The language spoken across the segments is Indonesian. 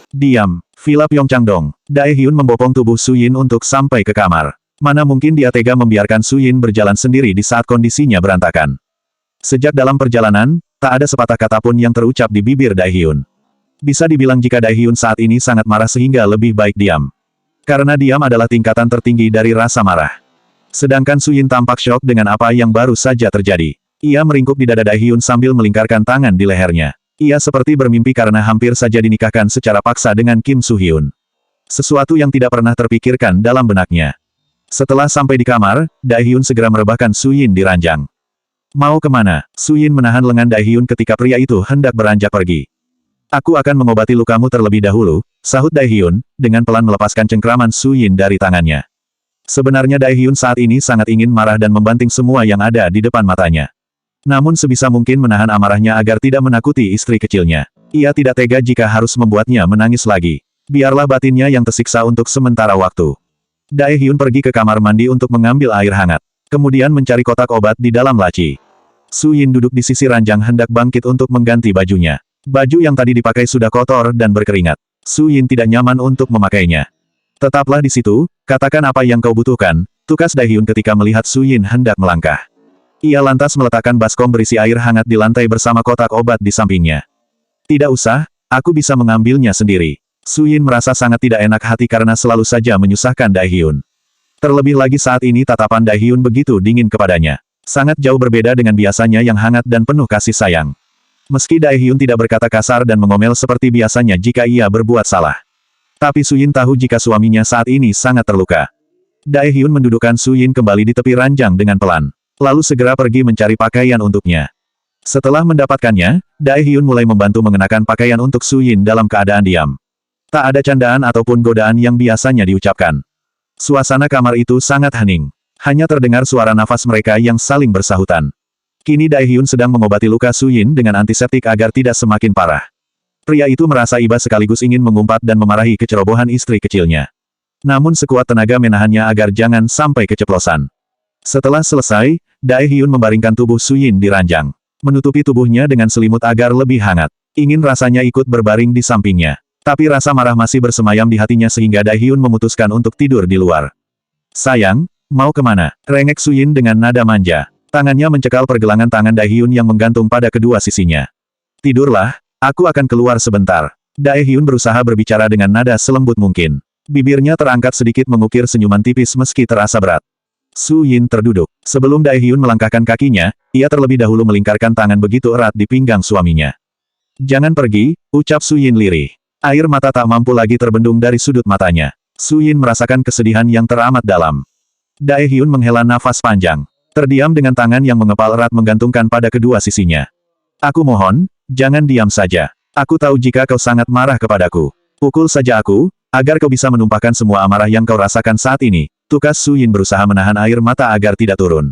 Diam, Villa Pyeongchangdong. Dae Hyun membopong tubuh Su Yin untuk sampai ke kamar. Mana mungkin dia tega membiarkan Su Yin berjalan sendiri di saat kondisinya berantakan. Sejak dalam perjalanan, tak ada sepatah kata pun yang terucap di bibir Dae Hyun. Bisa dibilang jika Dae Hyun saat ini sangat marah sehingga lebih baik diam. Karena diam adalah tingkatan tertinggi dari rasa marah. Sedangkan Su Yin tampak syok dengan apa yang baru saja terjadi. Ia meringkuk di dada Dae Hyun sambil melingkarkan tangan di lehernya. Ia seperti bermimpi karena hampir saja dinikahkan secara paksa dengan Kim Soo Hyun. Sesuatu yang tidak pernah terpikirkan dalam benaknya. Setelah sampai di kamar, Dae Hyun segera merebahkan Su Yin di ranjang. Mau kemana? Su Yin menahan lengan Dae Hyun ketika pria itu hendak beranjak pergi. Aku akan mengobati lukamu terlebih dahulu, sahut Dae Hyun, dengan pelan melepaskan cengkraman Su Yin dari tangannya. Sebenarnya Dae Hyun saat ini sangat ingin marah dan membanting semua yang ada di depan matanya. Namun sebisa mungkin menahan amarahnya agar tidak menakuti istri kecilnya. Ia tidak tega jika harus membuatnya menangis lagi. Biarlah batinnya yang tersiksa untuk sementara waktu. Dae Hyun pergi ke kamar mandi untuk mengambil air hangat. Kemudian mencari kotak obat di dalam laci. Su Yin duduk di sisi ranjang hendak bangkit untuk mengganti bajunya. Baju yang tadi dipakai sudah kotor dan berkeringat. Su Yin tidak nyaman untuk memakainya. Tetaplah di situ, katakan apa yang kau butuhkan, tukas Dae Hyun ketika melihat Su Yin hendak melangkah. Ia lantas meletakkan baskom berisi air hangat di lantai bersama kotak obat di sampingnya. Tidak usah, aku bisa mengambilnya sendiri. Su Yin merasa sangat tidak enak hati karena selalu saja menyusahkan Dae Hyun. Terlebih lagi saat ini tatapan Dae Hyun begitu dingin kepadanya. Sangat jauh berbeda dengan biasanya yang hangat dan penuh kasih sayang. Meski Dae Hyun tidak berkata kasar dan mengomel seperti biasanya jika ia berbuat salah. Tapi Su Yin tahu jika suaminya saat ini sangat terluka. Dae Hyun mendudukkan Su Yin kembali di tepi ranjang dengan pelan. Lalu segera pergi mencari pakaian untuknya. Setelah mendapatkannya, Dae Hyun mulai membantu mengenakan pakaian untuk Su Yin dalam keadaan diam. Tak ada candaan ataupun godaan yang biasanya diucapkan. Suasana kamar itu sangat hening. Hanya terdengar suara nafas mereka yang saling bersahutan. Kini Dae Hyun sedang mengobati luka Su Yin dengan antiseptik agar tidak semakin parah. Pria itu merasa iba sekaligus ingin mengumpat dan memarahi kecerobohan istri kecilnya. Namun sekuat tenaga menahannya agar jangan sampai keceplosan. Setelah selesai, Dae Hyun membaringkan tubuh Su Yin di ranjang. Menutupi tubuhnya dengan selimut agar lebih hangat. Ingin rasanya ikut berbaring di sampingnya. Tapi rasa marah masih bersemayam di hatinya sehingga Dae Hyun memutuskan untuk tidur di luar. Sayang, mau kemana? Rengek Su Yin dengan nada manja. Tangannya mencekal pergelangan tangan Dae Hyun yang menggantung pada kedua sisinya. Tidurlah, aku akan keluar sebentar. Dae Hyun berusaha berbicara dengan nada selembut mungkin. Bibirnya terangkat sedikit mengukir senyuman tipis meski terasa berat. Su Yin terduduk. Sebelum Dae Hyun melangkahkan kakinya, ia terlebih dahulu melingkarkan tangan begitu erat di pinggang suaminya. Jangan pergi, ucap Su Yin lirih. Air mata tak mampu lagi terbendung dari sudut matanya. Su Yin merasakan kesedihan yang teramat dalam. Dae Hyun menghela nafas panjang. Terdiam dengan tangan yang mengepal erat menggantungkan pada kedua sisinya. Aku mohon, jangan diam saja. Aku tahu jika kau sangat marah kepadaku. Pukul saja aku, agar kau bisa menumpahkan semua amarah yang kau rasakan saat ini. Tukas Su Yin berusaha menahan air mata agar tidak turun.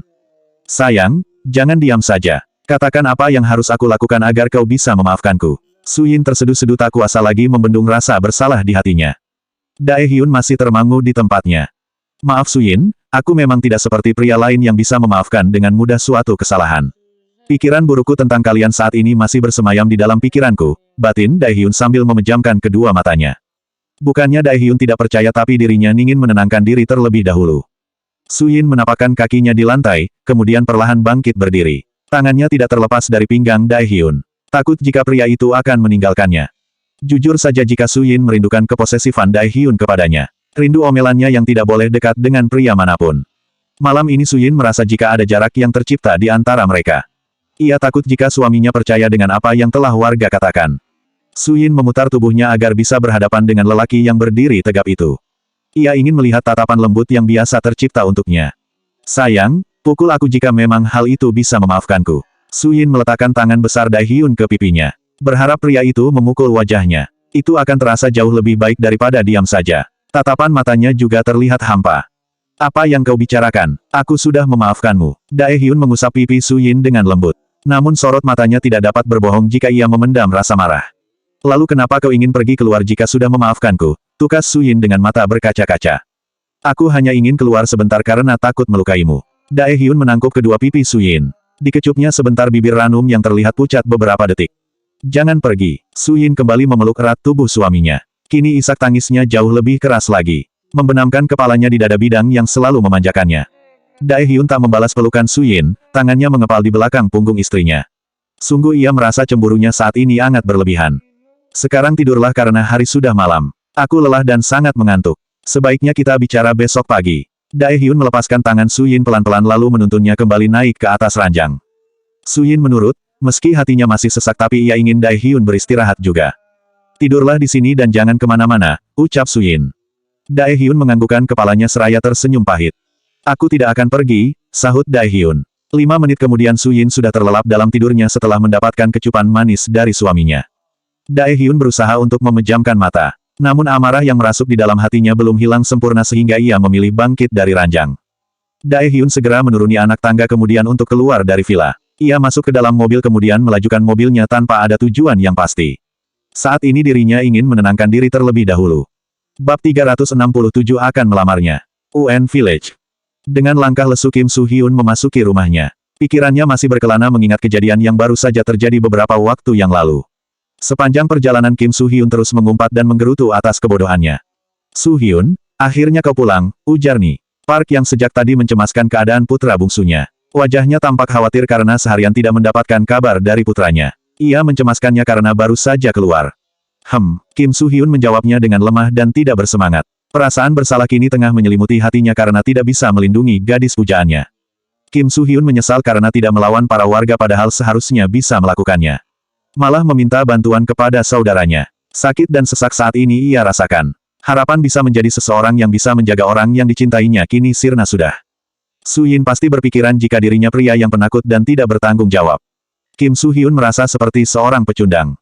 Sayang, jangan diam saja. Katakan apa yang harus aku lakukan agar kau bisa memaafkanku. Su Yin terseduh-seduh tak kuasa lagi membendung rasa bersalah di hatinya. Dae Hyun masih termangu di tempatnya. Maaf Su Yin, aku memang tidak seperti pria lain yang bisa memaafkan dengan mudah suatu kesalahan. Pikiran burukku tentang kalian saat ini masih bersemayam di dalam pikiranku, batin Dae Hyun sambil memejamkan kedua matanya. Bukannya Dae Hyun tidak percaya tapi dirinya ingin menenangkan diri terlebih dahulu. Su Yin menapakkan kakinya di lantai, kemudian perlahan bangkit berdiri. Tangannya tidak terlepas dari pinggang Dae Hyun. Takut jika pria itu akan meninggalkannya. Jujur saja jika Su Yin merindukan keposesifan Dae Hyun kepadanya. Rindu omelannya yang tidak boleh dekat dengan pria manapun. Malam ini Su Yin merasa jika ada jarak yang tercipta di antara mereka. Ia takut jika suaminya percaya dengan apa yang telah warga katakan. Su Yin memutar tubuhnya agar bisa berhadapan dengan lelaki yang berdiri tegap itu. Ia ingin melihat tatapan lembut yang biasa tercipta untuknya. Sayang, pukul aku jika memang hal itu bisa memaafkanku. Su Yin meletakkan tangan besar Dae Hyun ke pipinya. Berharap pria itu memukul wajahnya. Itu akan terasa jauh lebih baik daripada diam saja. Tatapan matanya juga terlihat hampa. Apa yang kau bicarakan? Aku sudah memaafkanmu. Dae Hyun mengusap pipi Su Yin dengan lembut. Namun sorot matanya tidak dapat berbohong jika ia memendam rasa marah. Lalu kenapa kau ingin pergi keluar jika sudah memaafkanku? Tukas Su Yin dengan mata berkaca-kaca. Aku hanya ingin keluar sebentar karena takut melukaimu. Dae Hyun menangkup kedua pipi Su Yin. Dikecupnya sebentar bibir ranum yang terlihat pucat beberapa detik. Jangan pergi. Su Yin kembali memeluk erat tubuh suaminya. Kini isak tangisnya jauh lebih keras lagi. Membenamkan kepalanya di dada bidang yang selalu memanjakannya. Daehyun tak membalas pelukan Su Yin, tangannya mengepal di belakang punggung istrinya. Sungguh ia merasa cemburunya saat ini sangat berlebihan. Sekarang tidurlah karena hari sudah malam. Aku lelah dan sangat mengantuk. Sebaiknya kita bicara besok pagi. Daehyun melepaskan tangan Su Yin pelan-pelan lalu menuntunnya kembali naik ke atas ranjang. Su Yin menurut, meski hatinya masih sesak tapi ia ingin Daehyun beristirahat juga. Tidurlah di sini dan jangan kemana-mana, ucap Su Yin. Daehyun menganggukkan kepalanya seraya tersenyum pahit. Aku tidak akan pergi, sahut Daehyun. 5 menit kemudian Su Yin sudah terlelap dalam tidurnya setelah mendapatkan kecupan manis dari suaminya. Daehyun berusaha untuk memejamkan mata. Namun amarah yang merasuk di dalam hatinya belum hilang sempurna sehingga ia memilih bangkit dari ranjang. Daehyun segera menuruni anak tangga kemudian untuk keluar dari villa. Ia masuk ke dalam mobil kemudian melajukan mobilnya tanpa ada tujuan yang pasti. Saat ini dirinya ingin menenangkan diri terlebih dahulu. Bab 367 akan melamarnya. UN Village. Dengan langkah lesu Kim Soo Hyun memasuki rumahnya. Pikirannya masih berkelana mengingat kejadian yang baru saja terjadi beberapa waktu yang lalu. Sepanjang perjalanan Kim Soo Hyun terus mengumpat dan menggerutu atas kebodohannya. Soo Hyun, akhirnya kau pulang, ujar Ni. Park yang sejak tadi mencemaskan keadaan putra bungsunya. Wajahnya tampak khawatir karena seharian tidak mendapatkan kabar dari putranya. Ia mencemaskannya karena baru saja keluar. Kim Soo Hyun menjawabnya dengan lemah dan tidak bersemangat. Perasaan bersalah kini tengah menyelimuti hatinya karena tidak bisa melindungi gadis pujaannya. Kim Soo Hyun menyesal karena tidak melawan para warga padahal seharusnya bisa melakukannya. Malah meminta bantuan kepada saudaranya. Sakit dan sesak saat ini ia rasakan. Harapan bisa menjadi seseorang yang bisa menjaga orang yang dicintainya kini sirna sudah. Su Yin pasti berpikiran jika dirinya pria yang penakut dan tidak bertanggung jawab. Kim Soo Hyun merasa seperti seorang pecundang.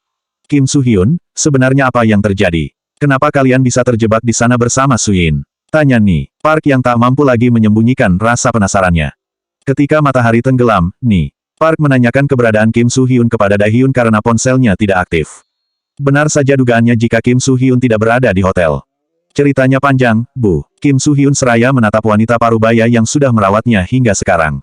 Kim Soo Hyun, sebenarnya apa yang terjadi? Kenapa kalian bisa terjebak di sana bersama Su Yin? Tanya Ni. Park yang tak mampu lagi menyembunyikan rasa penasarannya. Ketika matahari tenggelam, Ni. Park menanyakan keberadaan Kim Soo Hyun kepada Daehyun karena ponselnya tidak aktif. Benar saja dugaannya jika Kim Soo Hyun tidak berada di hotel. Ceritanya panjang, Bu. Kim Soo Hyun seraya menatap wanita parubaya yang sudah merawatnya hingga sekarang.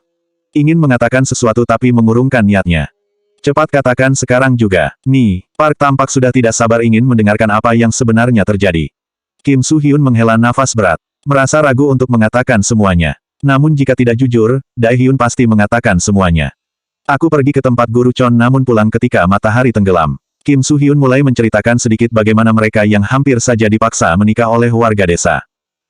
Ingin mengatakan sesuatu tapi mengurungkan niatnya. Cepat katakan sekarang juga. Ni. Park tampak sudah tidak sabar ingin mendengarkan apa yang sebenarnya terjadi. Kim Soo Hyun menghela nafas berat. Merasa ragu untuk mengatakan semuanya. Namun jika tidak jujur, Daehyun pasti mengatakan semuanya. Aku pergi ke tempat guru Chon namun pulang ketika matahari tenggelam. Kim Soo Hyun mulai menceritakan sedikit bagaimana mereka yang hampir saja dipaksa menikah oleh warga desa.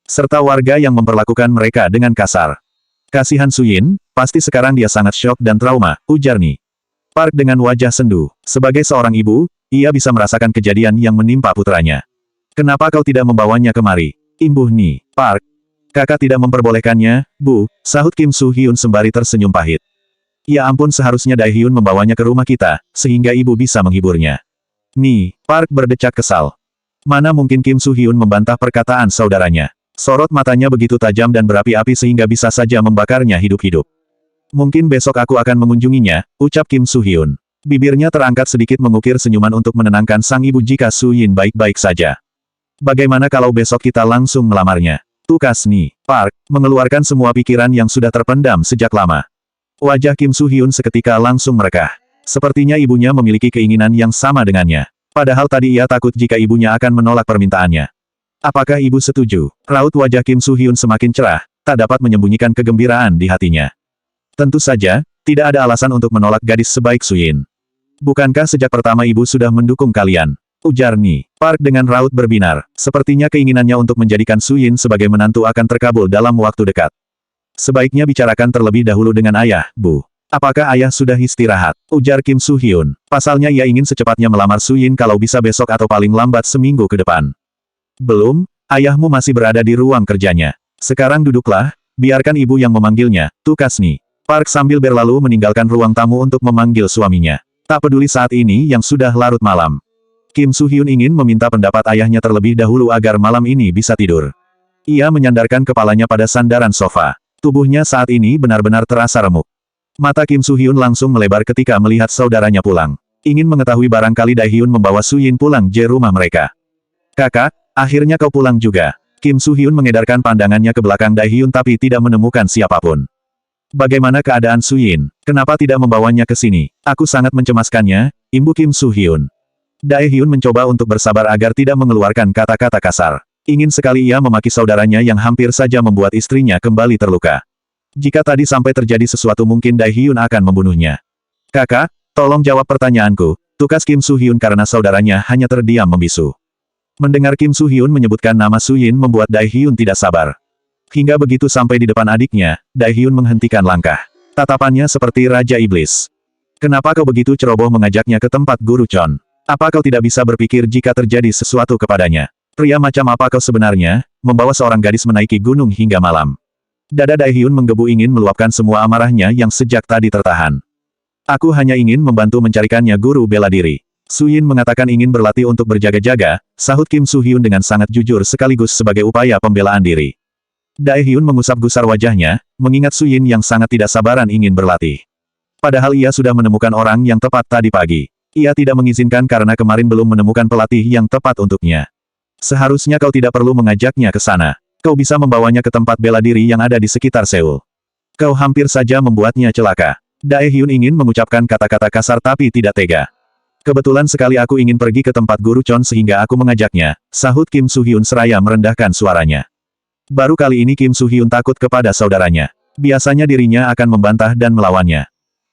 Serta warga yang memperlakukan mereka dengan kasar. Kasihan Su Yin, pasti sekarang dia sangat syok dan trauma, ujar Ni. Park dengan wajah sendu. Sebagai seorang ibu, ia bisa merasakan kejadian yang menimpa putranya. Kenapa kau tidak membawanya kemari? Imbuh Ni. Park. Kakak tidak memperbolehkannya, Bu, sahut Kim Soo Hyun sembari tersenyum pahit. Ya ampun seharusnya Daehyun membawanya ke rumah kita, sehingga ibu bisa menghiburnya. Ni. Park berdecak kesal. Mana mungkin Kim Soo Hyun membantah perkataan saudaranya. Sorot matanya begitu tajam dan berapi-api sehingga bisa saja membakarnya hidup-hidup. Mungkin besok aku akan mengunjunginya, ucap Kim Soo Hyun. Bibirnya terangkat sedikit mengukir senyuman untuk menenangkan sang ibu jika Su Yin baik-baik saja. Bagaimana kalau besok kita langsung melamarnya? Tukas Ni. Park, mengeluarkan semua pikiran yang sudah terpendam sejak lama. Wajah Kim Soo Hyun seketika langsung merekah. Sepertinya ibunya memiliki keinginan yang sama dengannya. Padahal tadi ia takut jika ibunya akan menolak permintaannya. Apakah ibu setuju? Raut wajah Kim Soo Hyun semakin cerah, tak dapat menyembunyikan kegembiraan di hatinya. Tentu saja, tidak ada alasan untuk menolak gadis sebaik Su Yin. Bukankah sejak pertama ibu sudah mendukung kalian? Ujar Ni. Park dengan raut berbinar. Sepertinya keinginannya untuk menjadikan Su Yin sebagai menantu akan terkabul dalam waktu dekat. Sebaiknya bicarakan terlebih dahulu dengan ayah, Bu. Apakah ayah sudah istirahat? Ujar Kim Soo Hyun. Pasalnya ia ingin secepatnya melamar Su Yin kalau bisa besok atau paling lambat seminggu ke depan. Belum, ayahmu masih berada di ruang kerjanya. Sekarang duduklah, biarkan ibu yang memanggilnya, tukas Ni. Park sambil berlalu meninggalkan ruang tamu untuk memanggil suaminya. Tak peduli saat ini yang sudah larut malam. Kim Soo Hyun ingin meminta pendapat ayahnya terlebih dahulu agar malam ini bisa tidur. Ia menyandarkan kepalanya pada sandaran sofa. Tubuhnya saat ini benar-benar terasa remuk. Mata Kim Soo Hyun langsung melebar ketika melihat saudaranya pulang. Ingin mengetahui barangkali Daehyun membawa Su Yin pulang ke rumah mereka. Kakak, akhirnya kau pulang juga. Kim Soo Hyun mengedarkan pandangannya ke belakang Daehyun tapi tidak menemukan siapapun. Bagaimana keadaan Su Yin? Kenapa tidak membawanya ke sini? Aku sangat mencemaskannya, imbu Kim Soo Hyun. Dae Hyun mencoba untuk bersabar agar tidak mengeluarkan kata-kata kasar. Ingin sekali ia memaki saudaranya yang hampir saja membuat istrinya kembali terluka. Jika tadi sampai terjadi sesuatu mungkin Dae Hyun akan membunuhnya. Kakak, tolong jawab pertanyaanku, tukas Kim Soo Hyun karena saudaranya hanya terdiam membisu. Mendengar Kim Soo Hyun menyebutkan nama Soo Yin membuat Dae Hyun tidak sabar. Hingga begitu sampai di depan adiknya, Dae Hyun menghentikan langkah. Tatapannya seperti Raja Iblis. Kenapa kau begitu ceroboh mengajaknya ke tempat Guru Chon? Apa kau tidak bisa berpikir jika terjadi sesuatu kepadanya? Pria macam apa kau sebenarnya, membawa seorang gadis menaiki gunung hingga malam? Dada Dae Hyun menggebu ingin meluapkan semua amarahnya yang sejak tadi tertahan. Aku hanya ingin membantu mencarikannya guru bela diri. Soo Yin mengatakan ingin berlatih untuk berjaga-jaga, sahut Kim Soo Hyun dengan sangat jujur sekaligus sebagai upaya pembelaan diri. Dae Hyun mengusap-gusar wajahnya, mengingat Soo Yin yang sangat tidak sabaran ingin berlatih. Padahal ia sudah menemukan orang yang tepat tadi pagi. Ia tidak mengizinkan karena kemarin belum menemukan pelatih yang tepat untuknya. Seharusnya kau tidak perlu mengajaknya ke sana. Kau bisa membawanya ke tempat bela diri yang ada di sekitar Seoul. Kau hampir saja membuatnya celaka. Dae Hyun ingin mengucapkan kata-kata kasar tapi tidak tega. Kebetulan sekali aku ingin pergi ke tempat Guru Chon sehingga aku mengajaknya, sahut Kim Soo Hyun seraya merendahkan suaranya. Baru kali ini Kim Soo Hyun takut kepada saudaranya. Biasanya dirinya akan membantah dan melawannya.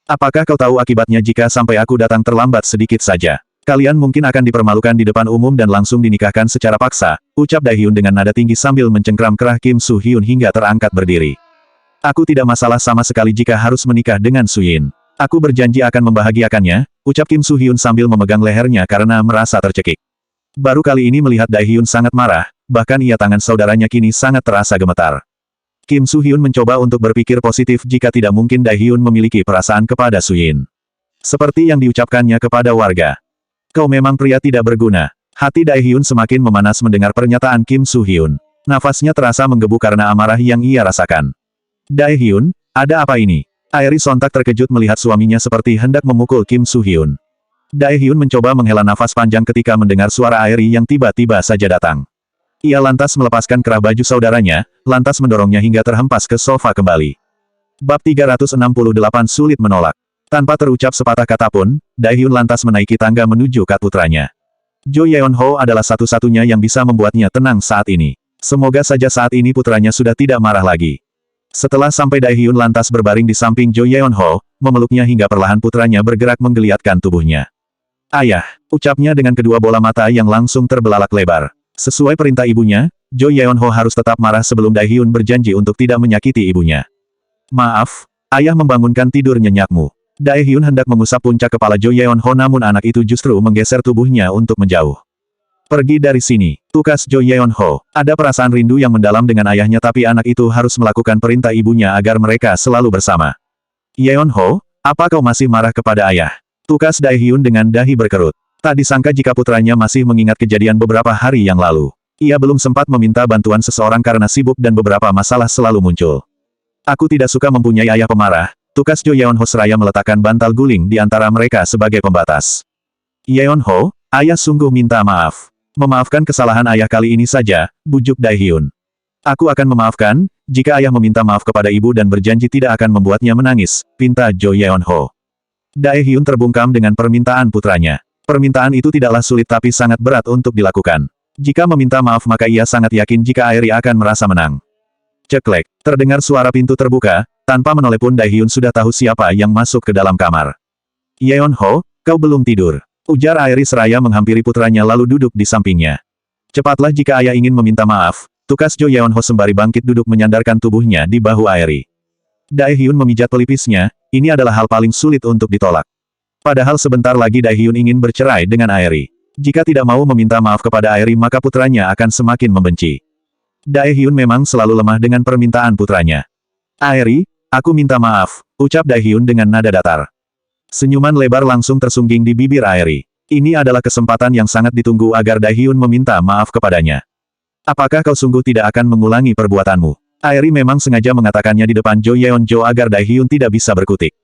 Apakah kau tahu akibatnya jika sampai aku datang terlambat sedikit saja? Kalian mungkin akan dipermalukan di depan umum dan langsung dinikahkan secara paksa, ucap Dae Hyun dengan nada tinggi sambil mencengkram kerah Kim Soo Hyun hingga terangkat berdiri. Aku tidak masalah sama sekali jika harus menikah dengan Soo Yin. Aku berjanji akan membahagiakannya, ucap Kim Soo Hyun sambil memegang lehernya karena merasa tercekik. Baru kali ini melihat Dae Hyun sangat marah, bahkan ia tangan saudaranya kini sangat terasa gemetar. Kim Soo Hyun mencoba untuk berpikir positif jika tidak mungkin Dae Hyun memiliki perasaan kepada Soo Yin. Seperti yang diucapkannya kepada warga. Kau memang pria tidak berguna. Hati Dae Hyun semakin memanas mendengar pernyataan Kim Soo Hyun. Nafasnya terasa menggebu karena amarah yang ia rasakan. Dae Hyun, ada apa ini? Airi sontak terkejut melihat suaminya seperti hendak memukul Kim Soo Hyun. Dae Hyun mencoba menghela nafas panjang ketika mendengar suara Airi yang tiba-tiba saja datang. Ia lantas melepaskan kerah baju saudaranya, lantas mendorongnya hingga terhempas ke sofa kembali. Bab 368 sulit menolak. Tanpa terucap sepatah kata pun, Dae Hyun lantas menaiki tangga menuju kat putranya. Jo Yeon-ho adalah satu-satunya yang bisa membuatnya tenang saat ini. Semoga saja saat ini putranya sudah tidak marah lagi. Setelah sampai Dae Hyun lantas berbaring di samping Jo Yeon-ho, memeluknya hingga perlahan putranya bergerak menggeliatkan tubuhnya. Ayah, ucapnya dengan kedua bola mata yang langsung terbelalak lebar. Sesuai perintah ibunya, Jo Yeon-ho harus tetap marah sebelum Dae Hyun berjanji untuk tidak menyakiti ibunya. Maaf, ayah membangunkan tidur nyenyakmu. Dae Hyun hendak mengusap puncak kepala Jo Yeon-ho namun anak itu justru menggeser tubuhnya untuk menjauh. Pergi dari sini, tukas Jo Yeon-ho. Ada perasaan rindu yang mendalam dengan ayahnya tapi anak itu harus melakukan perintah ibunya agar mereka selalu bersama. Yeon-ho, apa kau masih marah kepada ayah? Tukas Dae Hyun dengan dahi berkerut. Tak disangka jika putranya masih mengingat kejadian beberapa hari yang lalu. Ia belum sempat meminta bantuan seseorang karena sibuk dan beberapa masalah selalu muncul. Aku tidak suka mempunyai ayah pemarah, tukas Jo Yeon-ho seraya meletakkan bantal guling di antara mereka sebagai pembatas. Yeon-ho, ayah sungguh minta maaf. Memaafkan kesalahan ayah kali ini saja, bujuk Dae Hyun. Aku akan memaafkan, jika ayah meminta maaf kepada ibu dan berjanji tidak akan membuatnya menangis, pinta Jo Yeon-ho. Dae Hyun terbungkam dengan permintaan putranya. Permintaan itu tidaklah sulit tapi sangat berat untuk dilakukan. Jika meminta maaf maka ia sangat yakin jika Airi akan merasa menang. Ceklek, terdengar suara pintu terbuka, tanpa menoleh pun Dae Hyun sudah tahu siapa yang masuk ke dalam kamar. Yeon-ho, kau belum tidur. Ujar Airi seraya menghampiri putranya lalu duduk di sampingnya. Cepatlah jika ayah ingin meminta maaf, tukas Jo Yeon-ho sembari bangkit duduk menyandarkan tubuhnya di bahu Airi. Dae Hyun memijat pelipisnya, ini adalah hal paling sulit untuk ditolak. Padahal sebentar lagi Dae Hyun ingin bercerai dengan Airi. Jika tidak mau meminta maaf kepada Airi maka putranya akan semakin membenci. Dae Hyun memang selalu lemah dengan permintaan putranya. Airi, aku minta maaf, ucap Dae Hyun dengan nada datar. Senyuman lebar langsung tersungging di bibir Airi. Ini adalah kesempatan yang sangat ditunggu agar Dae Hyun meminta maaf kepadanya. Apakah kau sungguh tidak akan mengulangi perbuatanmu? Airi memang sengaja mengatakannya di depan Jo Yeon-jo agar Dae Hyun tidak bisa berkutik.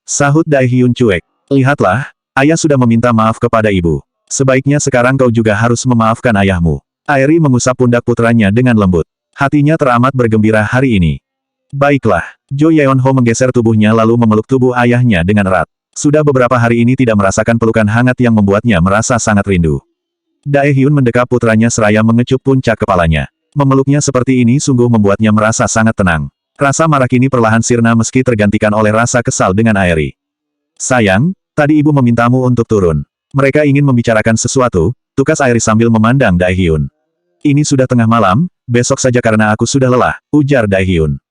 Sahut Dae Hyun cuek. Lihatlah, ayah sudah meminta maaf kepada ibu. Sebaiknya sekarang kau juga harus memaafkan ayahmu. Airi mengusap pundak putranya dengan lembut. Hatinya teramat bergembira hari ini. Baiklah, Jo Yeon-ho menggeser tubuhnya lalu memeluk tubuh ayahnya dengan erat. Sudah beberapa hari ini tidak merasakan pelukan hangat yang membuatnya merasa sangat rindu. Dae Hyun mendekap putranya seraya mengecup puncak kepalanya. Memeluknya seperti ini sungguh membuatnya merasa sangat tenang. Rasa marah kini perlahan sirna meski tergantikan oleh rasa kesal dengan Aeri. Sayang, tadi ibu memintamu untuk turun. Mereka ingin membicarakan sesuatu, tukas Aeri sambil memandang Dae Hyun. Ini sudah tengah malam, besok saja karena aku sudah lelah, ujar Dae Hyun.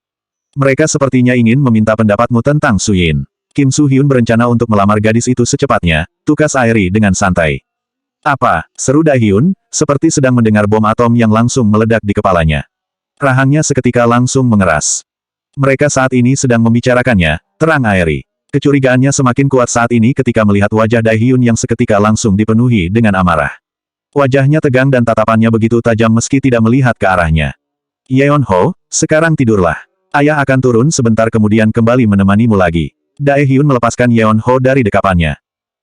Mereka sepertinya ingin meminta pendapatmu tentang Su Yin. Kim Su Hyun berencana untuk melamar gadis itu secepatnya, tukas Aeri dengan santai. Apa? Seru Dae Hyun, seperti sedang mendengar bom atom yang langsung meledak di kepalanya. Rahangnya seketika langsung mengeras. Mereka saat ini sedang membicarakannya, terang Aeri. Kecurigaannya semakin kuat saat ini ketika melihat wajah Dae Hyun yang seketika langsung dipenuhi dengan amarah. Wajahnya tegang dan tatapannya begitu tajam meski tidak melihat ke arahnya. Yeon Ho, sekarang tidurlah. Ayah akan turun sebentar kemudian kembali menemanimu lagi. Dae Hyun melepaskan Yeon Ho dari dekapannya.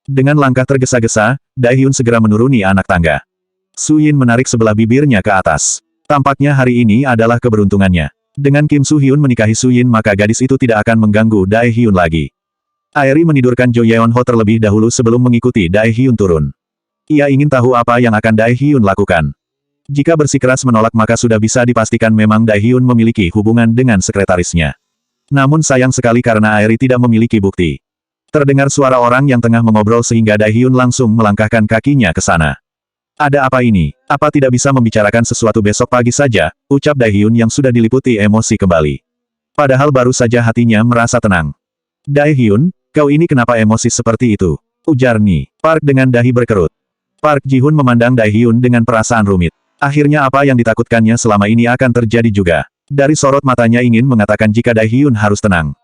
Dengan langkah tergesa-gesa, Dae Hyun segera menuruni anak tangga. Su Yin menarik sebelah bibirnya ke atas. Tampaknya hari ini adalah keberuntungannya. Dengan Kim Su Hyun menikahi Su Yin maka gadis itu tidak akan mengganggu Dae Hyun lagi. Aeri menidurkan Jo Yeon Ho terlebih dahulu sebelum mengikuti Dae Hyun turun. Ia ingin tahu apa yang akan Dae Hyun lakukan. Jika bersikeras menolak maka sudah bisa dipastikan memang Dae Hyun memiliki hubungan dengan sekretarisnya. Namun sayang sekali karena Aeri tidak memiliki bukti. Terdengar suara orang yang tengah mengobrol sehingga Dae Hyun langsung melangkahkan kakinya ke sana. Ada apa ini? Apa tidak bisa membicarakan sesuatu besok pagi saja, ucap Dae Hyun yang sudah diliputi emosi kembali. Padahal baru saja hatinya merasa tenang. Dae Hyun, kau ini kenapa emosi seperti itu? Ujar Ni Park dengan dahi berkerut. Park Ji-hun memandang Dae Hyun dengan perasaan rumit. Akhirnya apa yang ditakutkannya selama ini akan terjadi juga. Dari sorot matanya ingin mengatakan jika Dae Hyun harus tenang.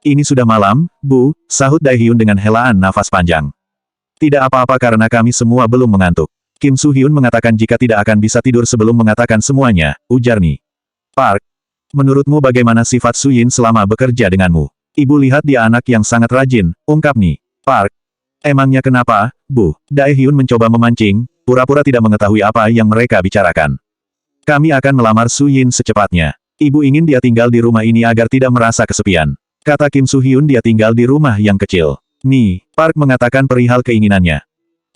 Ini sudah malam, Bu, sahut Dae Hyun dengan helaan nafas panjang. Tidak apa-apa karena kami semua belum mengantuk. Kim Su Hyun mengatakan jika tidak akan bisa tidur sebelum mengatakan semuanya, ujar Ni Park. Menurutmu bagaimana sifat Su Yin selama bekerja denganmu? Ibu lihat dia anak yang sangat rajin, ungkap Ni Park. Emangnya kenapa, Bu? Dae Hyun mencoba memancing, pura-pura tidak mengetahui apa yang mereka bicarakan. Kami akan melamar Su Yin secepatnya. Ibu ingin dia tinggal di rumah ini agar tidak merasa kesepian. Kata Kim Su Hyun dia tinggal di rumah yang kecil. Ni Park mengatakan perihal keinginannya.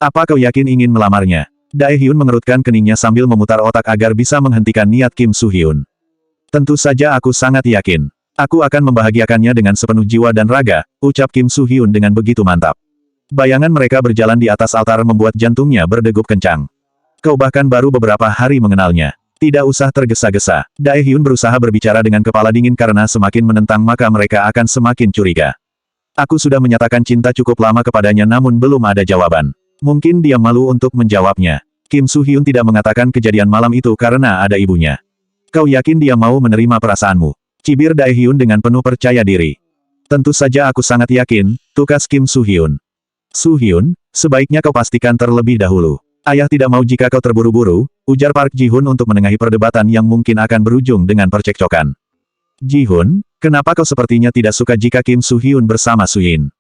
Apa kau yakin ingin melamarnya? Dae Hyun mengerutkan keningnya sambil memutar otak agar bisa menghentikan niat Kim Su Hyun. Tentu saja aku sangat yakin. Aku akan membahagiakannya dengan sepenuh jiwa dan raga, ucap Kim Su Hyun dengan begitu mantap. Bayangan mereka berjalan di atas altar membuat jantungnya berdegup kencang. Kau bahkan baru beberapa hari mengenalnya. Tidak usah tergesa-gesa. Dae Hyun berusaha berbicara dengan kepala dingin karena semakin menentang maka mereka akan semakin curiga. Aku sudah menyatakan cinta cukup lama kepadanya namun belum ada jawaban. Mungkin dia malu untuk menjawabnya. Kim Su Hyun tidak mengatakan kejadian malam itu karena ada ibunya. Kau yakin dia mau menerima perasaanmu? Cibir Dae Hyun dengan penuh percaya diri. Tentu saja aku sangat yakin, tukas Kim Su Hyun. Su Hyun, sebaiknya kau pastikan terlebih dahulu. Ayah tidak mau jika kau terburu-buru, ujar Park Ji-hun untuk menengahi perdebatan yang mungkin akan berujung dengan percekcokan. Ji-hun, kenapa kau sepertinya tidak suka jika Kim Su Hyun bersama Su Yin?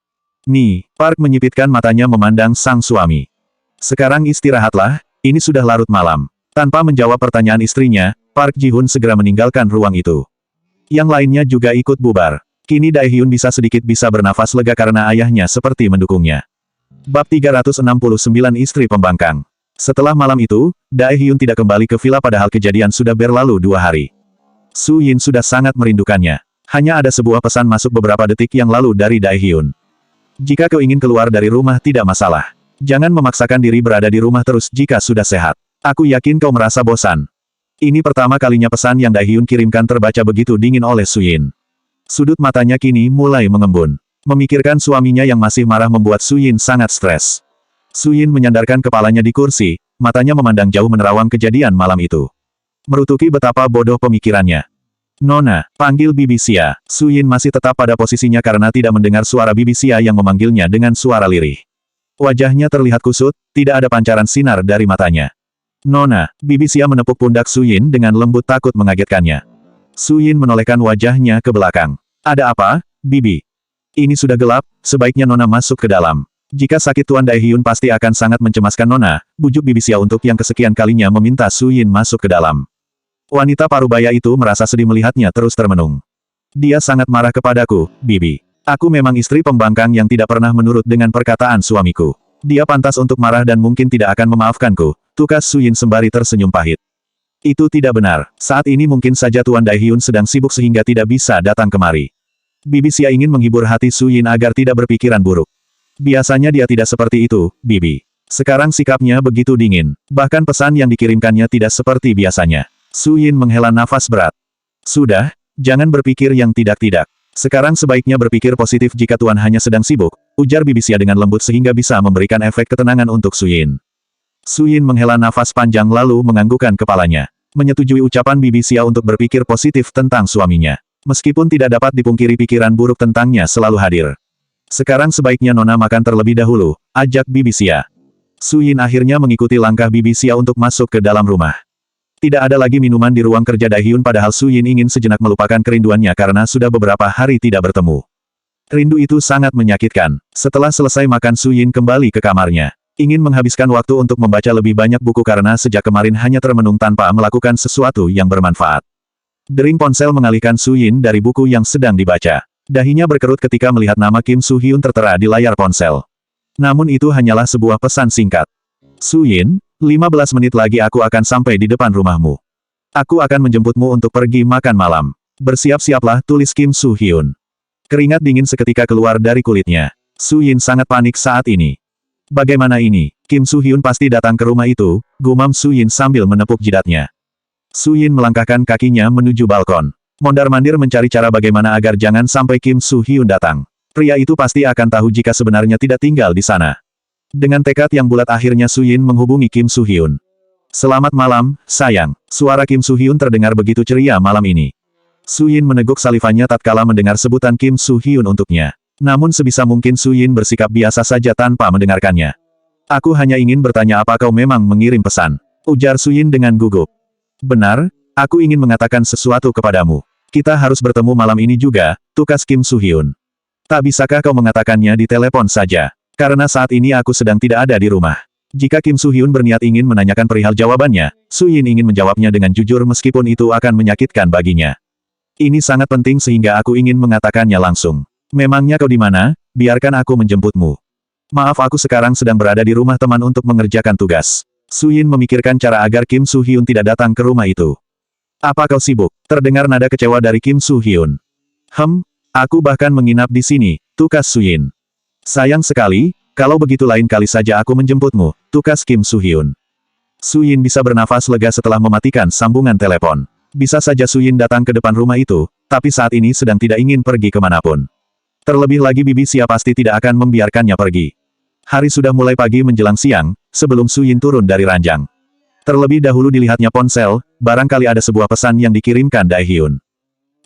Ni Park menyipitkan matanya memandang sang suami. Sekarang istirahatlah, ini sudah larut malam. Tanpa menjawab pertanyaan istrinya, Park Ji-hun segera meninggalkan ruang itu. Yang lainnya juga ikut bubar. Kini Dae Hyun bisa sedikit bisa bernafas lega karena ayahnya seperti mendukungnya. Bab 369 Istri Pembangkang. Setelah malam itu, Dae Hyun tidak kembali ke villa padahal kejadian sudah berlalu 2 hari. Su Yin sudah sangat merindukannya. Hanya ada sebuah pesan masuk beberapa detik yang lalu dari Dae Hyun. Jika kau ingin keluar dari rumah tidak masalah. Jangan memaksakan diri berada di rumah terus jika sudah sehat. Aku yakin kau merasa bosan. Ini pertama kalinya pesan yang Dae Hyun kirimkan terbaca begitu dingin oleh Su Yin. Sudut matanya kini mulai mengembun. Memikirkan suaminya yang masih marah membuat Su Yin sangat stres. Su Yin menyandarkan kepalanya di kursi, matanya memandang jauh menerawang kejadian malam itu. Merutuki betapa bodoh pemikirannya. Nona, panggil Bibi Xia. Su Yin masih tetap pada posisinya karena tidak mendengar suara Bibi Xia yang memanggilnya dengan suara lirih. Wajahnya terlihat kusut, tidak ada pancaran sinar dari matanya. Nona, Bibi Xia menepuk pundak Su Yin dengan lembut takut mengagetkannya. Su Yin menolehkan wajahnya ke belakang. Ada apa, Bibi? Ini sudah gelap, sebaiknya Nona masuk ke dalam. Jika sakit Tuan Dae Hyun pasti akan sangat mencemaskan Nona, bujuk Bibi Xia untuk yang kesekian kalinya meminta Su Yin masuk ke dalam. Wanita parubaya itu merasa sedih melihatnya terus termenung. Dia sangat marah kepadaku, Bibi. Aku memang istri pembangkang yang tidak pernah menurut dengan perkataan suamiku. Dia pantas untuk marah dan mungkin tidak akan memaafkanku, tukas Suyin sembari tersenyum pahit. Itu tidak benar, saat ini mungkin saja Tuan Daihyun sedang sibuk sehingga tidak bisa datang kemari. Bibi Xia ingin menghibur hati Suyin agar tidak berpikiran buruk. Biasanya dia tidak seperti itu, Bibi. Sekarang sikapnya begitu dingin, bahkan pesan yang dikirimkannya tidak seperti biasanya. Suyin menghela nafas berat. Sudah, jangan berpikir yang tidak-tidak. Sekarang sebaiknya berpikir positif jika Tuan hanya sedang sibuk, ujar Bibi Xia dengan lembut sehingga bisa memberikan efek ketenangan untuk Suyin. Suyin menghela nafas panjang lalu menganggukkan kepalanya. Menyetujui ucapan Bibi Xia untuk berpikir positif tentang suaminya. Meskipun tidak dapat dipungkiri pikiran buruk tentangnya selalu hadir. Sekarang sebaiknya Nona makan terlebih dahulu, ajak Bibi Xia. Suyin akhirnya mengikuti langkah Bibi Xia untuk masuk ke dalam rumah. Tidak ada lagi minuman di ruang kerja Daihyun padahal Suyin ingin sejenak melupakan kerinduannya karena sudah beberapa hari tidak bertemu. Rindu itu sangat menyakitkan. Setelah selesai makan Suyin kembali ke kamarnya. Ingin menghabiskan waktu untuk membaca lebih banyak buku karena sejak kemarin hanya termenung tanpa melakukan sesuatu yang bermanfaat. Dering ponsel mengalihkan Suyin dari buku yang sedang dibaca. Dahinya berkerut ketika melihat nama Kim Soo-hyun tertera di layar ponsel. Namun itu hanyalah sebuah pesan singkat. Suyin, 15 menit lagi aku akan sampai di depan rumahmu. Aku akan menjemputmu untuk pergi makan malam. Bersiap-siaplah, tulis Kim Soo-hyun. Keringat dingin seketika keluar dari kulitnya. Suyin sangat panik saat ini. Bagaimana ini? Kim Soo-hyun pasti datang ke rumah itu, gumam Suyin sambil menepuk jidatnya. Suyin melangkahkan kakinya menuju balkon. Mondar-mandir mencari cara bagaimana agar jangan sampai Kim Soo-hyun datang. Pria itu pasti akan tahu jika sebenarnya tidak tinggal di sana. Dengan tekad yang bulat akhirnya Suyin menghubungi Kim Soo-hyun. Selamat malam, sayang. Suara Kim Soo-hyun terdengar begitu ceria malam ini. Suyin meneguk salivanya tatkala mendengar sebutan Kim Soo-hyun untuknya. Namun sebisa mungkin Suyin bersikap biasa saja tanpa mendengarkannya. Aku hanya ingin bertanya apa kau memang mengirim pesan. Ujar Suyin dengan gugup. Benar, aku ingin mengatakan sesuatu kepadamu. Kita harus bertemu malam ini juga, tukas Kim Soo-hyun. Tak bisakah kau mengatakannya di telepon saja? Karena saat ini aku sedang tidak ada di rumah. Jika Kim Soo-hyun berniat ingin menanyakan perihal jawabannya, Suyin ingin menjawabnya dengan jujur meskipun itu akan menyakitkan baginya. Ini sangat penting sehingga aku ingin mengatakannya langsung. Memangnya kau di mana? Biarkan aku menjemputmu. Maaf aku sekarang sedang berada di rumah teman untuk mengerjakan tugas. Suyin memikirkan cara agar Kim Soo-hyun tidak datang ke rumah itu. Apa kau sibuk? Terdengar nada kecewa dari Kim Soo-hyun. Aku bahkan menginap di sini, tukas Suyin. Sayang sekali, kalau begitu lain kali saja aku menjemputmu, tukas Kim Soo-hyun. Suyin bisa bernafas lega setelah mematikan sambungan telepon. Bisa saja Suyin datang ke depan rumah itu, tapi saat ini sedang tidak ingin pergi kemanapun. Terlebih lagi Bibi Xia pasti tidak akan membiarkannya pergi. Hari sudah mulai pagi menjelang siang, sebelum Suyin turun dari ranjang. Terlebih dahulu dilihatnya ponsel, barangkali ada sebuah pesan yang dikirimkan Daihyun.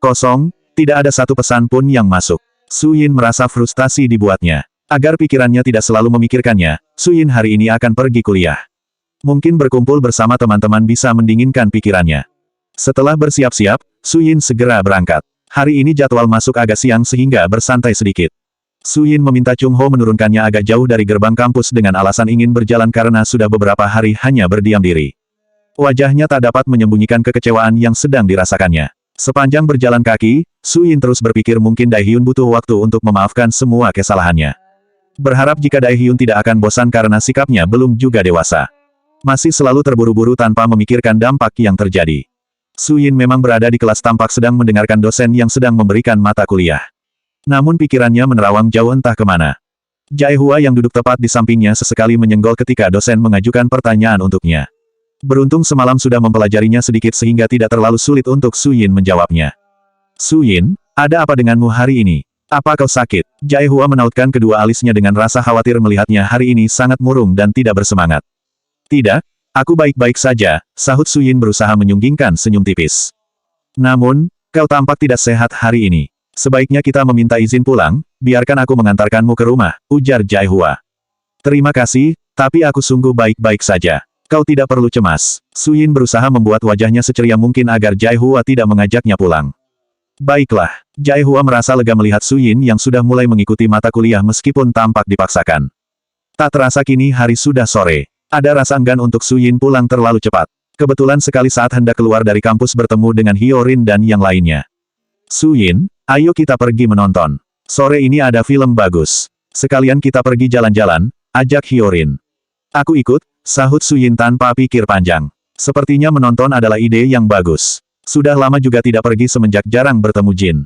Kosong. Tidak ada satu pesan pun yang masuk. Suyin merasa frustasi dibuatnya. Agar pikirannya tidak selalu memikirkannya, Suyin hari ini akan pergi kuliah. Mungkin berkumpul bersama teman-teman bisa mendinginkan pikirannya. Setelah bersiap-siap, Suyin segera berangkat. Hari ini jadwal masuk agak siang sehingga bersantai sedikit. Suyin meminta Chung Ho menurunkannya agak jauh dari gerbang kampus dengan alasan ingin berjalan karena sudah beberapa hari hanya berdiam diri. Wajahnya tak dapat menyembunyikan kekecewaan yang sedang dirasakannya. Sepanjang berjalan kaki, Suyin terus berpikir mungkin Daihyun butuh waktu untuk memaafkan semua kesalahannya. Berharap jika Daihyun tidak akan bosan karena sikapnya belum juga dewasa. Masih selalu terburu-buru tanpa memikirkan dampak yang terjadi. Suyin memang berada di kelas tampak sedang mendengarkan dosen yang sedang memberikan mata kuliah. Namun pikirannya menerawang jauh entah kemana. Jae Hua yang duduk tepat di sampingnya sesekali menyenggol ketika dosen mengajukan pertanyaan untuknya. Beruntung semalam sudah mempelajarinya sedikit sehingga tidak terlalu sulit untuk Suyin menjawabnya. Suyin, ada apa denganmu hari ini? Apa kau sakit? Jae Hua menautkan kedua alisnya dengan rasa khawatir melihatnya hari ini sangat murung dan tidak bersemangat. Tidak, aku baik-baik saja, sahut Suyin berusaha menyunggingkan senyum tipis. Namun, kau tampak tidak sehat hari ini. Sebaiknya kita meminta izin pulang, biarkan aku mengantarkanmu ke rumah, ujar Jae Hua. Terima kasih, tapi aku sungguh baik-baik saja. Kau tidak perlu cemas. Suyin berusaha membuat wajahnya seceria mungkin agar Jae Hua tidak mengajaknya pulang. Baiklah, Jae Hua merasa lega melihat Suyin yang sudah mulai mengikuti mata kuliah meskipun tampak dipaksakan. Tak terasa kini hari sudah sore. Ada rasa enggan untuk Suyin pulang terlalu cepat. Kebetulan sekali saat hendak keluar dari kampus bertemu dengan Hyorin dan yang lainnya. Suyin, ayo kita pergi menonton. Sore ini ada film bagus. Sekalian kita pergi jalan-jalan, ajak Hyorin. Aku ikut, sahut Suyin tanpa pikir panjang. Sepertinya menonton adalah ide yang bagus. Sudah lama juga tidak pergi semenjak jarang bertemu Jin.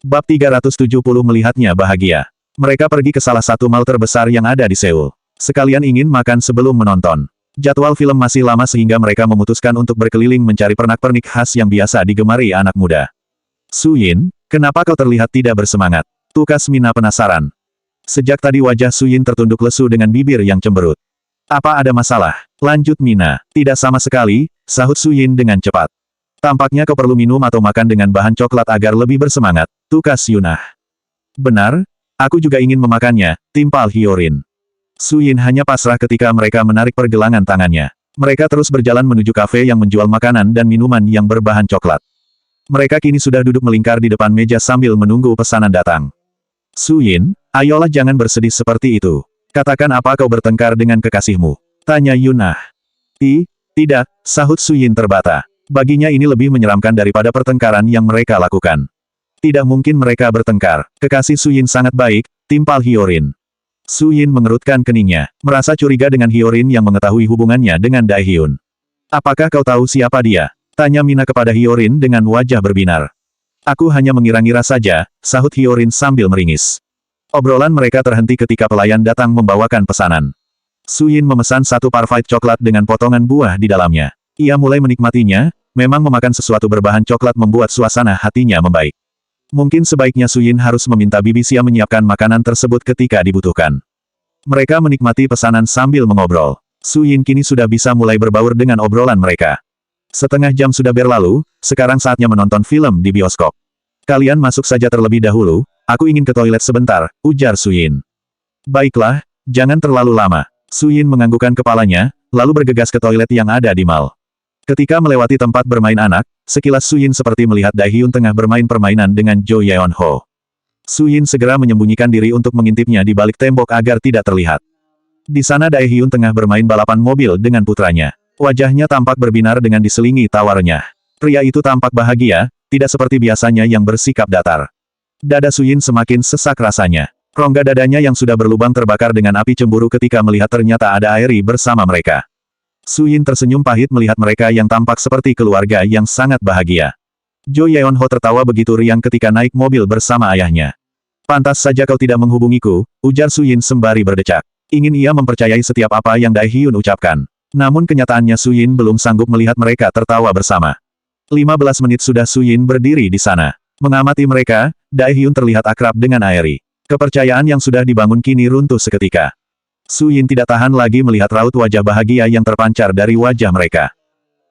Bab 370 melihatnya bahagia. Mereka pergi ke salah satu mall terbesar yang ada di Seoul. Sekalian ingin makan sebelum menonton. Jadwal film masih lama sehingga mereka memutuskan untuk berkeliling mencari pernak-pernik khas yang biasa digemari anak muda. Suyin, kenapa kau terlihat tidak bersemangat? Tukas Mina penasaran. Sejak tadi wajah Suyin tertunduk lesu dengan bibir yang cemberut. Apa ada masalah? Lanjut Mina. Tidak sama sekali, sahut Suyin dengan cepat. Tampaknya kau perlu minum atau makan dengan bahan coklat agar lebih bersemangat, tukas Yunah. Benar, aku juga ingin memakannya, timpal Hyorin. Suyin hanya pasrah ketika mereka menarik pergelangan tangannya. Mereka terus berjalan menuju kafe yang menjual makanan dan minuman yang berbahan coklat. Mereka kini sudah duduk melingkar di depan meja sambil menunggu pesanan datang. Suyin, ayolah jangan bersedih seperti itu. Katakan apa kau bertengkar dengan kekasihmu? Tanya Yunah. Tidak, sahut Suyin terbata. Baginya ini lebih menyeramkan daripada pertengkaran yang mereka lakukan. Tidak mungkin mereka bertengkar. Kekasih Suyin sangat baik, timpal Hyorin. Suyin mengerutkan keningnya, merasa curiga dengan Hyorin yang mengetahui hubungannya dengan Daehyun. Apakah kau tahu siapa dia? Tanya Mina kepada Hyorin dengan wajah berbinar. Aku hanya mengira-ngira saja, sahut Hyorin sambil meringis. Obrolan mereka terhenti ketika pelayan datang membawakan pesanan. Suyin memesan satu parfait coklat dengan potongan buah di dalamnya. Ia mulai menikmatinya, memang memakan sesuatu berbahan coklat membuat suasana hatinya membaik. Mungkin sebaiknya Suyin harus meminta Bibi Xia menyiapkan makanan tersebut ketika dibutuhkan. Mereka menikmati pesanan sambil mengobrol. Suyin kini sudah bisa mulai berbaur dengan obrolan mereka. Setengah jam sudah berlalu, sekarang saatnya menonton film di bioskop. Kalian masuk saja terlebih dahulu, aku ingin ke toilet sebentar, ujar Suyin. Baiklah, jangan terlalu lama. Suyin menganggukkan kepalanya, lalu bergegas ke toilet yang ada di mall. Ketika melewati tempat bermain anak, sekilas Suyin seperti melihat Daehyun tengah bermain permainan dengan Jo Yeon-ho. Suyin segera menyembunyikan diri untuk mengintipnya di balik tembok agar tidak terlihat. Di sana Daehyun tengah bermain balapan mobil dengan putranya. Wajahnya tampak berbinar dengan diselingi tawarnya. Pria itu tampak bahagia, tidak seperti biasanya yang bersikap datar. Dada Suyin semakin sesak rasanya. Rongga dadanya yang sudah berlubang terbakar dengan api cemburu ketika melihat ternyata ada Airi bersama mereka. Suyin tersenyum pahit melihat mereka yang tampak seperti keluarga yang sangat bahagia. Jo Yeon-ho tertawa begitu riang ketika naik mobil bersama ayahnya. Pantas saja kau tidak menghubungiku, ujar Suyin sembari berdecak. Ingin ia mempercayai setiap apa yang Daehyun ucapkan. Namun kenyataannya Suyin belum sanggup melihat mereka tertawa bersama. 15 menit sudah Suyin berdiri di sana. Mengamati mereka, Daehyun terlihat akrab dengan Airi. Kepercayaan yang sudah dibangun kini runtuh seketika. Suyin tidak tahan lagi melihat raut wajah bahagia yang terpancar dari wajah mereka.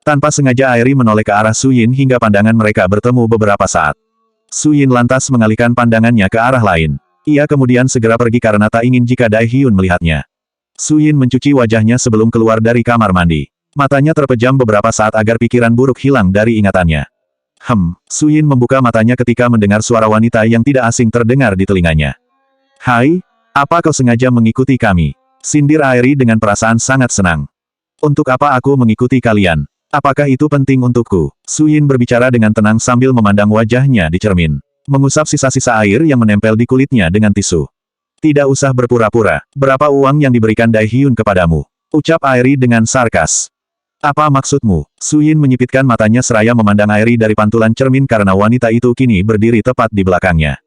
Tanpa sengaja Airi menoleh ke arah Suyin hingga pandangan mereka bertemu beberapa saat. Suyin lantas mengalihkan pandangannya ke arah lain. Ia kemudian segera pergi karena tak ingin jika Daehyun melihatnya. Suyin mencuci wajahnya sebelum keluar dari kamar mandi. Matanya terpejam beberapa saat agar pikiran buruk hilang dari ingatannya. Suyin membuka matanya ketika mendengar suara wanita yang tidak asing terdengar di telinganya. Hai, apa kau sengaja mengikuti kami? Sindir Airi dengan perasaan sangat senang. Untuk apa aku mengikuti kalian? Apakah itu penting untukku? Suyin berbicara dengan tenang sambil memandang wajahnya di cermin. Mengusap sisa-sisa air yang menempel di kulitnya dengan tisu. Tidak usah berpura-pura. Berapa uang yang diberikan Daehyun kepadamu? Ucap Airi dengan sarkas. Apa maksudmu? Suyin menyipitkan matanya seraya memandang Airi dari pantulan cermin karena wanita itu kini berdiri tepat di belakangnya.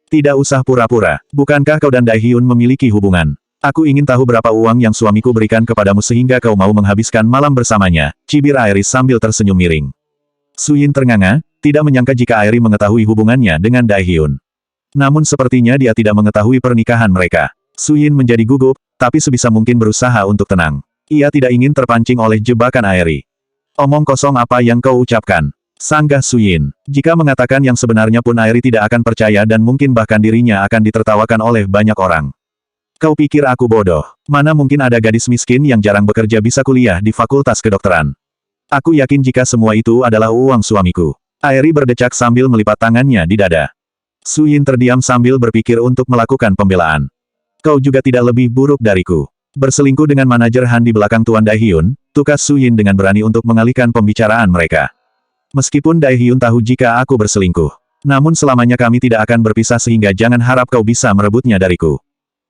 Tidak usah pura-pura. Bukankah kau dan Daehyun memiliki hubungan? Aku ingin tahu berapa uang yang suamiku berikan kepadamu sehingga kau mau menghabiskan malam bersamanya, cibir Airi sambil tersenyum miring. Suyin ternganga, tidak menyangka jika Airi mengetahui hubungannya dengan Daehyun. Namun sepertinya dia tidak mengetahui pernikahan mereka. Suyin menjadi gugup, tapi sebisa mungkin berusaha untuk tenang. Ia tidak ingin terpancing oleh jebakan Airi. Omong kosong apa yang kau ucapkan? Sanggah Suyin. Jika mengatakan yang sebenarnya pun Airi tidak akan percaya dan mungkin bahkan dirinya akan ditertawakan oleh banyak orang. Kau pikir aku bodoh? Mana mungkin ada gadis miskin yang jarang bekerja bisa kuliah di fakultas kedokteran. Aku yakin jika semua itu adalah uang suamiku. Airi berdecak sambil melipat tangannya di dada. Suyin terdiam sambil berpikir untuk melakukan pembelaan. Kau juga tidak lebih buruk dariku. Berselingkuh dengan manajer Han di belakang Tuan Daehyun, tukas Suyin dengan berani untuk mengalihkan pembicaraan mereka. Meskipun Daehyun tahu jika aku berselingkuh. Namun selamanya kami tidak akan berpisah sehingga jangan harap kau bisa merebutnya dariku.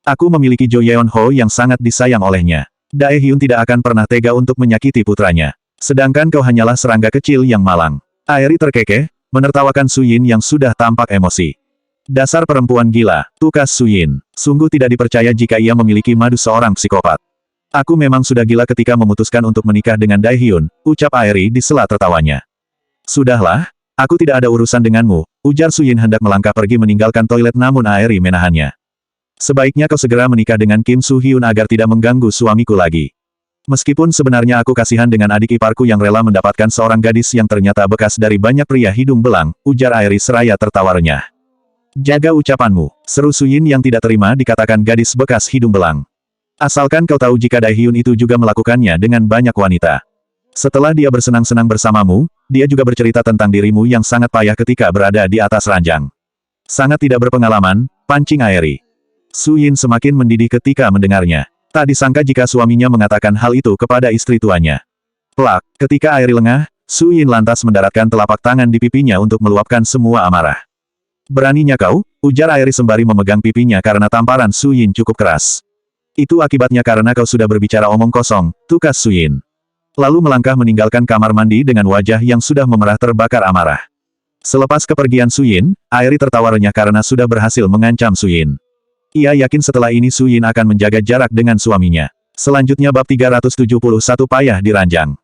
Aku memiliki Jo Yeon-ho yang sangat disayang olehnya. Dae Hyun tidak akan pernah tega untuk menyakiti putranya. Sedangkan kau hanyalah serangga kecil yang malang. Aeri terkekeh, menertawakan Su Yin yang sudah tampak emosi. Dasar perempuan gila, tukas Su Yin. Sungguh tidak dipercaya jika ia memiliki madu seorang psikopat. Aku memang sudah gila ketika memutuskan untuk menikah dengan Dae Hyun, ucap Aeri di sela tertawanya. Sudahlah, aku tidak ada urusan denganmu, ujar Su Yin hendak melangkah pergi meninggalkan toilet namun Aeri menahannya. Sebaiknya kau segera menikah dengan Kim Soo Hyun agar tidak mengganggu suamiku lagi. Meskipun sebenarnya aku kasihan dengan adik iparku yang rela mendapatkan seorang gadis yang ternyata bekas dari banyak pria hidung belang, ujar Aeri seraya tertawa renyah. Jaga ucapanmu, seru Su Yin yang tidak terima dikatakan gadis bekas hidung belang. Asalkan kau tahu jika Dae Hyun itu juga melakukannya dengan banyak wanita. Setelah dia bersenang-senang bersamamu, dia juga bercerita tentang dirimu yang sangat payah ketika berada di atas ranjang. Sangat tidak berpengalaman, pancing Aeri. Su Yin semakin mendidih ketika mendengarnya. Tak disangka jika suaminya mengatakan hal itu kepada istri tuanya. Plak, ketika Aeri lengah, Su Yin lantas mendaratkan telapak tangan di pipinya untuk meluapkan semua amarah. Beraninya kau, ujar Aeri sembari memegang pipinya karena tamparan Su Yin cukup keras. Itu akibatnya karena kau sudah berbicara omong kosong, tukas Su Yin. Lalu melangkah meninggalkan kamar mandi dengan wajah yang sudah memerah terbakar amarah. Selepas kepergian Su Yin, Aeri tertawa renyah karena sudah berhasil mengancam Su Yin. Ia yakin setelah ini Su Yin akan menjaga jarak dengan suaminya. Selanjutnya bab 371 payah di ranjang.